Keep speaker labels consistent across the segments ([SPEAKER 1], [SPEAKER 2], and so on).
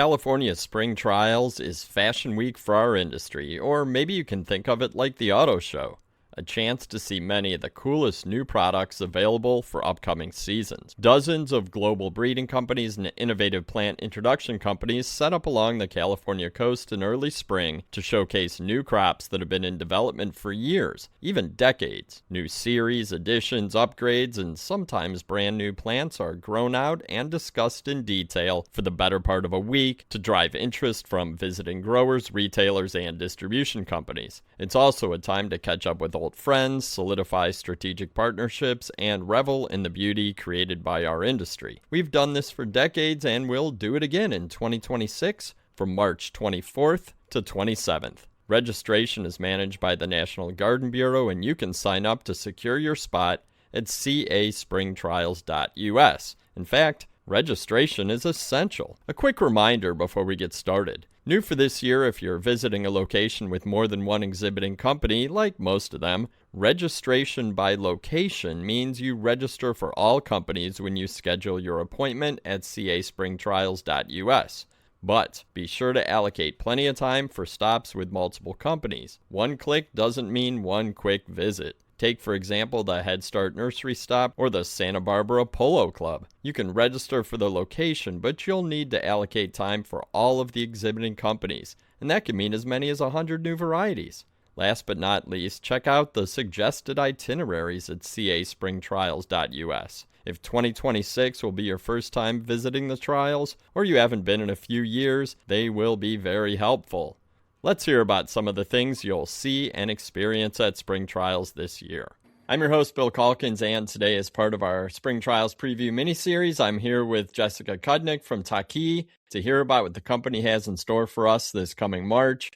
[SPEAKER 1] California Spring Trials is Fashion Week for our industry, or maybe you can think of it like the auto show, a chance to see many of the coolest new products available for upcoming seasons. Dozens of global breeding companies and innovative plant introduction companies set up along the California coast in early spring to showcase new crops that have been in development for years, even decades. New series, additions, upgrades, and sometimes brand new plants are grown out and discussed in detail for the better part of a week to drive interest from visiting growers, retailers, and distribution companies. It's also a time to catch up with old friends, solidify strategic partnerships, and revel in the beauty created by our industry. We've done this for decades and we'll do it again in 2026 from March 24th to 27th. Registration is managed by the National Garden Bureau, and you can sign up to secure your spot at caspringtrials.us. In fact, registration is essential. A quick reminder before we get started. New for this year, if you're visiting a location with more than one exhibiting company, like most of them, registration by location means you register for all companies when you schedule your appointment at caspringtrials.us. But be sure to allocate plenty of time for stops with multiple companies. One click doesn't mean one quick visit. Take, for example, the Head Start Nursery Stop or the Santa Barbara Polo Club. You can register for the location, but you'll need to allocate time for all of the exhibiting companies, and that can mean as many as 100 new varieties. Last but not least, check out the suggested itineraries at caspringtrials.us. If 2026 will be your first time visiting the trials, or you haven't been in a few years, they will be very helpful. Let's hear about some of the things you'll see and experience at Spring Trials this year. I'm your host, Bill Calkins, and today, as part of our Spring Trials preview miniseries, I'm here with Jessica Cudnik from Takii to hear about what the company has in store for us this coming March.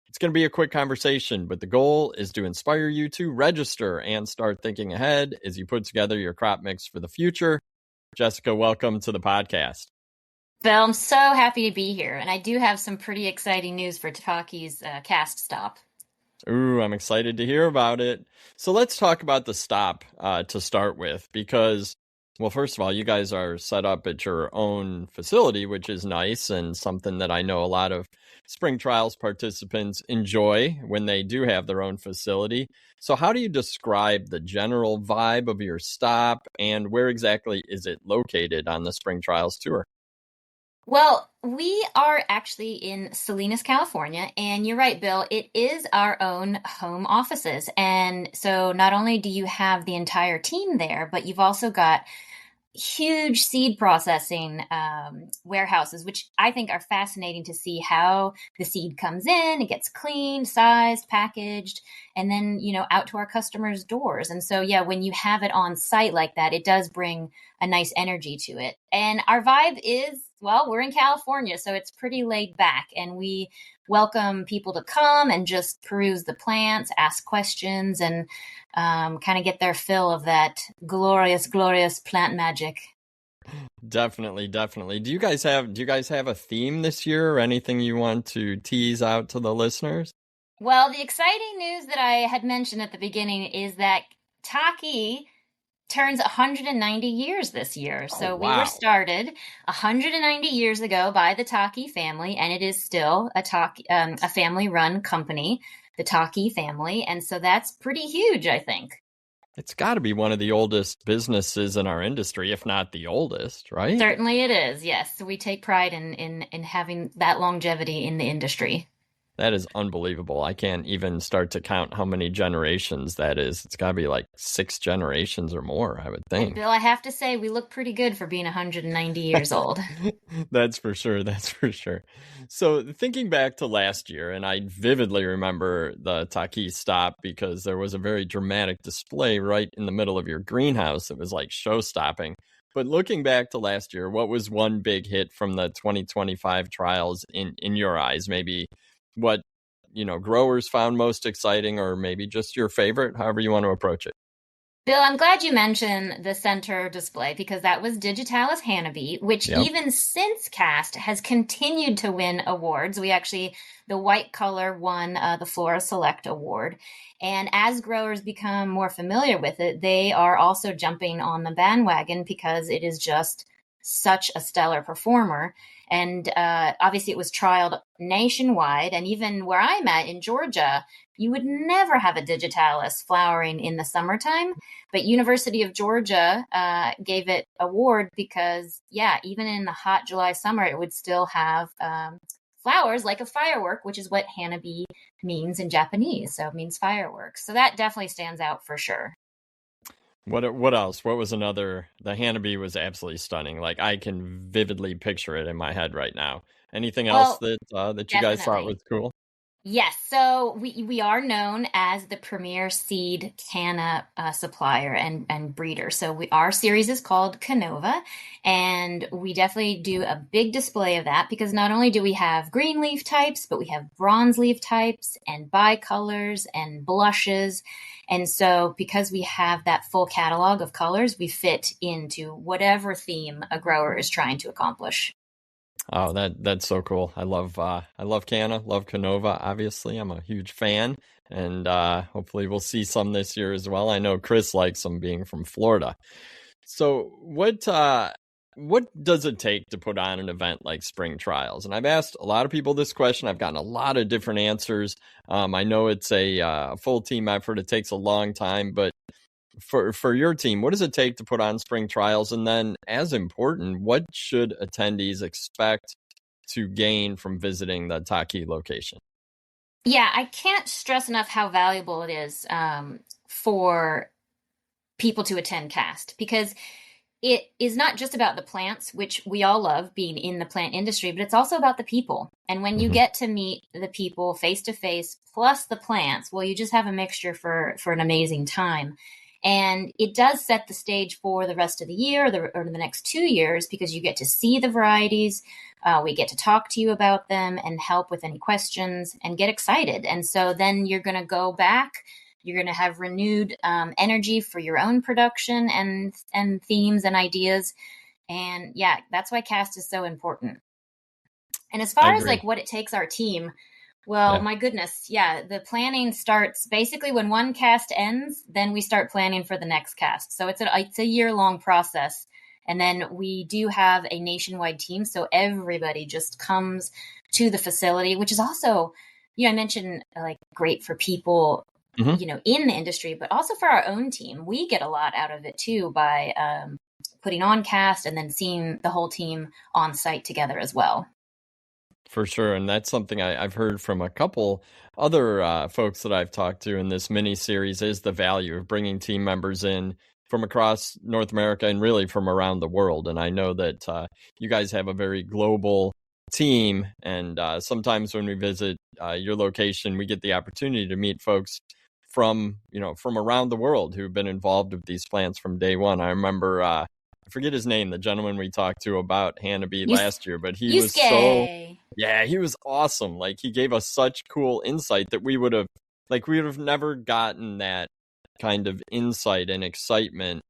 [SPEAKER 1] It's going to be a quick conversation, but the goal is to inspire you to register and start thinking ahead as you put together your crop mix for the future. Jessica, welcome to the podcast.
[SPEAKER 2] Bill, I'm so happy to be here, and I do have some pretty exciting news for Taki's cast stop.
[SPEAKER 1] Ooh, I'm excited to hear about it. So let's talk about the stop to start with, because, well, first of all, you guys are set up at your own facility, which is nice and something that I know a lot of Spring Trials participants enjoy when they do have their own facility. So how do you describe the general vibe of your stop, and where exactly is it located on the Spring Trials tour?
[SPEAKER 2] Well, we are actually in Salinas, California, and you're right, Bill, it is our own home offices. And so not only do you have the entire team there, but you've also got huge seed processing warehouses, which I think are fascinating to see how the seed comes in, it gets cleaned, sized, packaged, and then, out to our customers' doors. And so, yeah, when you have it on site like that, it does bring a nice energy to it. And our vibe is, well, we're in California, so it's pretty laid back, and we welcome people to come and just peruse the plants, ask questions, and kind of get their fill of that glorious, glorious plant magic.
[SPEAKER 1] Definitely. Do you guys have a theme this year, or anything you want to tease out to the listeners?
[SPEAKER 2] Well, the exciting news that I had mentioned at the beginning is that Takii turns 190 years this year. So
[SPEAKER 1] wow.
[SPEAKER 2] We were started 190 years ago by the Takii family, and it is still a family-run company, the Takii family. And so that's pretty huge, I think.
[SPEAKER 1] It's got to be one of the oldest businesses in our industry, if not the oldest, right?
[SPEAKER 2] Certainly it is, yes. So we take pride in having that longevity in the industry.
[SPEAKER 1] That is unbelievable. I can't even start to count how many generations that is. It's got to be like 6 generations or more, I would think.
[SPEAKER 2] And Bill, I have to say, we look pretty good for being 190 years old.
[SPEAKER 1] That's for sure. So thinking back to last year, and I vividly remember the Takii stop because there was a very dramatic display right in the middle of your greenhouse. It was like show-stopping. But looking back to last year, what was one big hit from the 2025 trials in your eyes? Maybe what growers found most exciting, or maybe just your favorite, however you want to approach it.
[SPEAKER 2] Bill, I'm glad you mentioned the center display, because that was Digitalis Hanabi, which even since cast has continued to win awards. The white color won the Flora Select Award. And as growers become more familiar with it, they are also jumping on the bandwagon because it is just such a stellar performer. And obviously, it was trialed nationwide. And even where I'm at in Georgia, you would never have a digitalis flowering in the summertime. But University of Georgia gave it award because, yeah, even in the hot July summer, it would still have flowers like a firework, which is what Hanabi means in Japanese. So it means fireworks. So that definitely stands out for sure.
[SPEAKER 1] What else? What was another? The Hanabi was absolutely stunning. Like I can vividly picture it in my head right now. Anything else
[SPEAKER 2] Well,
[SPEAKER 1] that you guys thought
[SPEAKER 2] definitely.
[SPEAKER 1] was cool?
[SPEAKER 2] Yes, so we are known as the premier seed canna supplier and breeder. So our series is called Canova, and we definitely do a big display of that because not only do we have green leaf types, but we have bronze leaf types and bicolors and blushes. And so because we have that full catalog of colors, we fit into whatever theme a grower is trying to accomplish.
[SPEAKER 1] Oh, that's so cool. I love Canna, love Canova, obviously. I'm a huge fan. And hopefully we'll see some this year as well. I know Chris likes them being from Florida. So what does it take to put on an event like spring trials? And I've asked a lot of people this question. I've gotten a lot of different answers. I know it's a full team effort. It takes a long time, but for your team, what does it take to put on spring trials? And then, as important, what should attendees expect to gain from visiting the Takii location?
[SPEAKER 2] Yeah, I can't stress enough how valuable it is for people to attend cast because it is not just about the plants, which we all love being in the plant industry, but it's also about the people. And when you
[SPEAKER 1] Hmm.
[SPEAKER 2] get to meet the people face to face plus the plants, well, you just have a mixture for an amazing time. And it does set the stage for the rest of the year or the next 2 years because you get to see the varieties. We get to talk to you about them and help with any questions and get excited. And so then you're going to go back, you're going to have renewed energy for your own production and themes and ideas. And yeah, that's why cast is so important. And as
[SPEAKER 1] I
[SPEAKER 2] far as
[SPEAKER 1] agree.
[SPEAKER 2] like what it takes our team, well,
[SPEAKER 1] Yeah.
[SPEAKER 2] my goodness, yeah, the planning starts basically when one cast ends, then we start planning for the next cast. So it's a year long process. And then we do have a nationwide team, so everybody just comes to the facility, which is also, I mentioned like great for people,
[SPEAKER 1] Hmm.
[SPEAKER 2] in the industry, but also for our own team. We get a lot out of it too by putting on cast and then seeing the whole team on site together as well.
[SPEAKER 1] For sure. And that's something I've heard from a couple other folks that I've talked to in this mini series is the value of bringing team members in from across North America and really from around the world. And I know that you guys have a very global team. And sometimes when we visit your location, we get the opportunity to meet folks from around the world who've been involved with these plants from day one. I remember I forget his name, the gentleman we talked to about Hanabi
[SPEAKER 2] Yus-
[SPEAKER 1] last year, but he was so
[SPEAKER 2] Yusuke.
[SPEAKER 1] yeah, he was awesome. Like he gave us such cool insight that we would have never gotten that kind of insight and excitement,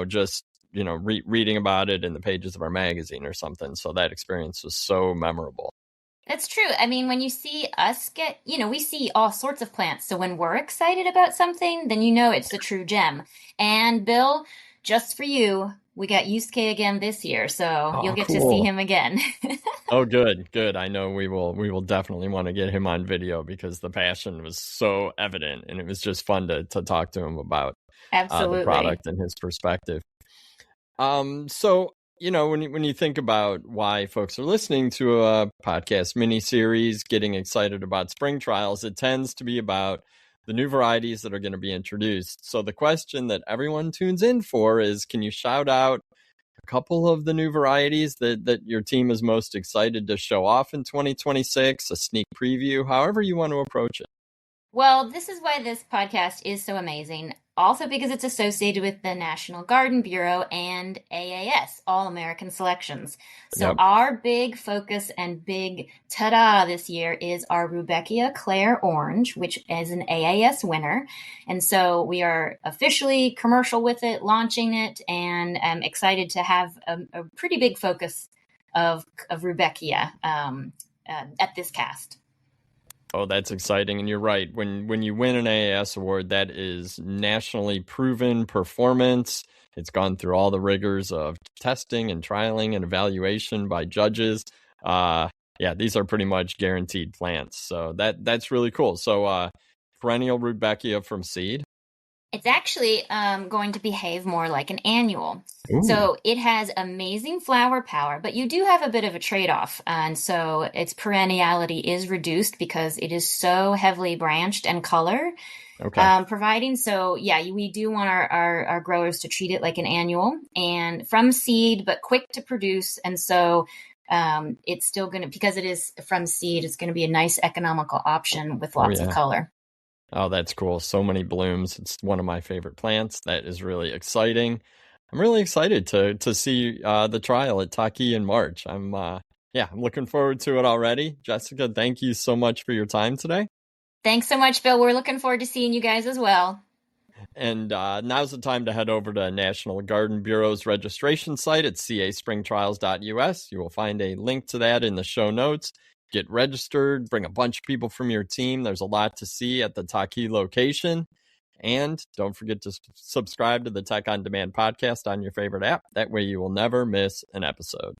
[SPEAKER 1] just reading about it in the pages of our magazine or something. So that experience was so memorable.
[SPEAKER 2] That's true. I mean, when you see us we see all sorts of plants. So when we're excited about something, then you know it's a true gem. And Bill, just for you, we got Yusuke again this year, so you'll
[SPEAKER 1] Oh,
[SPEAKER 2] get to see
[SPEAKER 1] cool.
[SPEAKER 2] him again.
[SPEAKER 1] Oh, good, good. I know we will definitely want to get him on video because the passion was so evident, and it was just fun to talk to him about the
[SPEAKER 2] Absolutely.
[SPEAKER 1] product and his perspective. So when you think about why folks are listening to a podcast mini series, getting excited about spring trials, it tends to be about the new varieties that are going to be introduced. So the question that everyone tunes in for is, can you shout out a couple of the new varieties that your team is most excited to show off in 2026, a sneak preview, however you want to approach it?
[SPEAKER 2] Well, this is why this podcast is so amazing. Also, because it's associated with the National Garden Bureau and AAS, All American Selections. So,
[SPEAKER 1] Yep.
[SPEAKER 2] our big focus and big ta da this year is our Rudbeckia Claire Orange, which is an AAS winner. And so, we are officially commercial with it, launching it, and I'm excited to have a pretty big focus of Rudbeckia at this cast.
[SPEAKER 1] Oh, that's exciting, and you're right. When you win an AAS award, that is nationally proven performance. It's gone through all the rigors of testing and trialing and evaluation by judges. Yeah, these are pretty much guaranteed plants. So that's really cool. So perennial Rudbeckia from seed.
[SPEAKER 2] It's actually going to behave more like an annual.
[SPEAKER 1] Ooh,
[SPEAKER 2] So it has amazing flower power, but you do have a bit of a trade-off. And so its perenniality is reduced because it is so heavily branched and color
[SPEAKER 1] okay.
[SPEAKER 2] providing. So yeah, we do want our growers to treat it like an annual and from seed, but quick to produce. And so it's still going to, because it is from seed, it's going to be a nice economical option with
[SPEAKER 1] Oh,
[SPEAKER 2] lots of
[SPEAKER 1] yeah.
[SPEAKER 2] color.
[SPEAKER 1] Oh, that's cool. So many blooms. It's one of my favorite plants. That is really exciting. I'm really excited to see the trial at Takii in March. I'm looking forward to it already. Jessica, thank you so much for your time today.
[SPEAKER 2] Thanks so much, Bill. We're looking forward to seeing you guys as well.
[SPEAKER 1] And now's the time to head over to National Garden Bureau's registration site at caspringtrials.us. You will find a link to that in the show notes. Get registered, bring a bunch of people from your team. There's a lot to see at the Takii location. And don't forget to subscribe to the Tech on Demand podcast on your favorite app. That way you will never miss an episode.